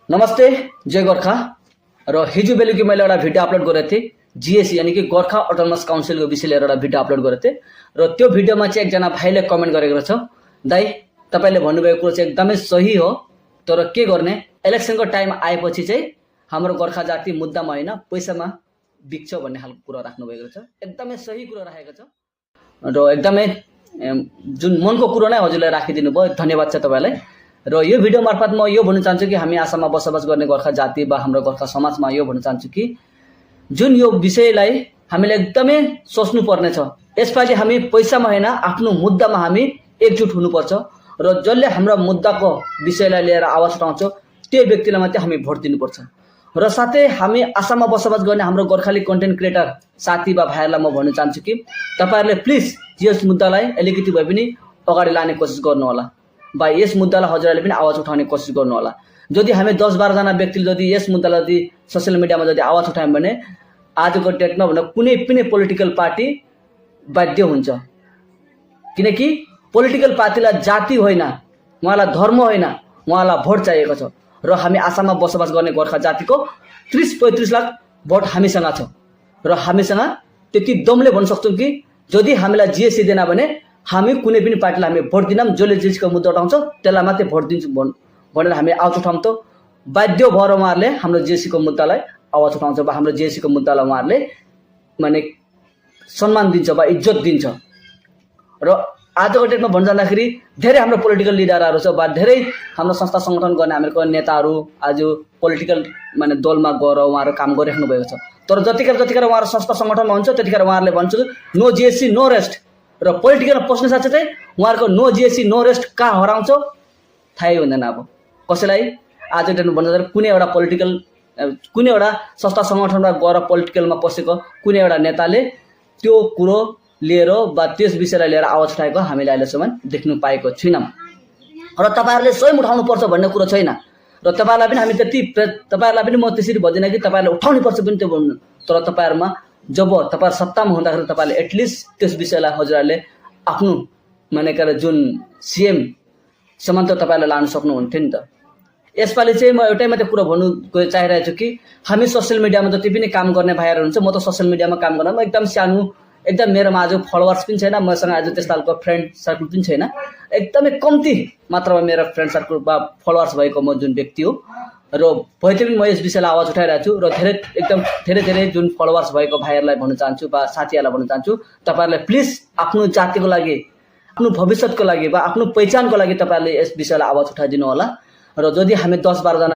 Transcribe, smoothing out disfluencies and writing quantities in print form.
नमस्ते, जय गोर्खा। र हिजो बेलुकी मैले एउटा भिडियो अपलोड गरेको थिएँ, जीएसी यानी कि गोर्खा अटोनोमस काउन्सिलको विषय लिएर एउटा भिडियो अपलोड गरेको थिएँ। र त्यो भिडियोमा चाहिँ एकजना भाइले कमेन्ट गरेको छ, दाइ तपाईँले भन्नुभएको कुरो चाहिँ एकदमै सही हो, तर के गर्ने, इलेक्सनको टाइम आएपछि चाहिँ हाम्रो गोर्खा जाति मुद्दामा होइन पैसामा बिक्छ भन्ने खालको कुरा राख्नुभएको छ। एकदमै सही कुरा राखेको छ र एकदमै जुन मनको कुरो नै हजुरले राखिदिनु भयो, धन्यवाद छ तपाईँलाई। र यो भिडियो मार्फत म यो भन्न चाहन्छु कि हामी आसाममा बसोबास गर्ने गोर्खा जाति वा हाम्रो गोर्खा समाजमा यो भन्न चाहन्छु कि जुन यो विषयलाई हामीले एकदमै सोच्नु पर्नेछ। यसपालि हामी पैसामा होइन आफ्नो मुद्दामा हामी एकजुट हुनुपर्छ र जसले हाम्रो मुद्दाको विषयलाई लिएर आवाज उठाउँछ त्यो व्यक्तिलाई मात्रै हामी भोट दिनुपर्छ। र साथै हामी आसाममा बसोबास गर्ने हाम्रो गोर्खाली कन्टेन्ट क्रिएटर साथी वा भाइहरूलाई म भन्न चाहन्छु कि तपाईँहरूले प्लिज यस मुद्दालाई अलिकति भए पनि अगाडि लाने कोसिस गर्नु होला वा यस मुद्दालाई हजुरहरूले पनि आवाज उठाउने कोसिस गर्नु होला। यदि हामी 10-12 जना व्यक्तिले यदि यस मुद्दालाई यदि सोसियल मिडियामा यदि आवाज उठायौँ भने आजको डेटमा भन्दा कुनै पनि पोलिटिकल पार्टी बाध्य हुन्छ, किनकि पोलिटिकल पार्टीलाई जाति होइन, उहाँलाई धर्म होइन, उहाँलाई भोट चाहिएको छ। र हामी आसाममा बसोबास गर्ने गोर्खा जातिको 30-35 लाख भोट हामीसँग छ र हामीसँग त्यति दमले भन्न सक्छौँ कि यदि हामीलाई जिएससी दिएन भने हामी कुनै पनि पार्टीलाई हामी भोट दिनौँ, जसले जिएससीको मुद्दा उठाउँछ त्यसलाई मात्रै भोट दिन्छौँ भनेर हामी आवाज उठाउँछौँ। बाध्य भएर उहाँहरूले हाम्रो जिएससीको मुद्दालाई आवाज उठाउँछ वा हाम्रो जिएससीको मुद्दालाई उहाँहरूले माने सम्मान दिन्छ वा इज्जत दिन्छ। र आजको डेटमा भन्न जाँदाखेरि धेरै हाम्रो पोलिटिकल लिडरहरू छ वा धेरै हाम्रो संस्था सङ्गठन गर्ने हाम्रो नेताहरू आज पोलिटिकल माने दलमा गएर उहाँहरू काम गरिराख्नु भएको छ। तर जतिखेर उहाँहरू संस्था सङ्गठनमा हुन्छ त्यतिखेर उहाँहरूले भन्छ नो जिएससी नो रेस्ट, र पोलिटिकलमा पस्ने साथ चाहिँ उहाँहरूको नो जिएससी नो रेस्ट कहाँ हराउँछ थाहै हुँदैन। अब कसैलाई आज डेटमा भन्न जाँदा कुनै एउटा संस्था सङ्गठनमा गएर पोलिटिकलमा पसेको कुनै एउटा नेताले त्यो कुरो लिएर वा त्यस विषयलाई लिएर आवाज उठाएको हामीले अहिलेसम्म देख्नु पाएको छैनौँ। र तपाईँहरूले स्वयं उठाउनुपर्छ भन्ने कुरो छैन र तपाईँहरूलाई पनि हामी तपाईँहरूलाई पनि म त्यसरी भन्दिनँ कि तपाईँहरूले उठाउनु पर्छ पनि त्यो भन्नु, तर तपाईँहरूमा जब तपाईँहरू सत्तामा हुँदाखेरि तपाईँहरूले एटलिस्ट त्यस विषयलाई हजुरहरूले आफ्नो मानेका जुन सिएमसम्म त तपाईँहरूले लानु सक्नुहुन्थ्यो नि त। यसपालि चाहिँ म एउटै मात्रै कुरो भन्नु चाहिरहेको छु कि हामी सोसियल मिडियामा जति पनि काम गर्ने भाइहरू हुन्छ, म त सोसियल मिडियामा काम गर्न म एकदम सानो, एकदम मेरोमा आज फलोवर्स पनि छैन, मसँग आज त्यस्तो खालको फ्रेन्ड सर्कल पनि छैन, एकदमै कम्ती मात्रामा मेरो फ्रेन्ड सर्कल वा फलोवर्स भएको म जुन व्यक्ति हो। र भए पनि म यस विषयलाई आवाज उठाइरहेको छु र एकदम धेरै जुन फलोवर्स भएको भाइहरूलाई भन्न चाहन्छु वा साथीहरूलाई भन्न चाहन्छु, तपाईँहरूले प्लिज आफ्नो जातिको लागि, आफ्नो भविष्यको लागि वा आफ्नो पहिचानको लागि तपाईँहरूले यस विषयलाई आवाज उठाइदिनु होला। र यदि हामी 10-12 जना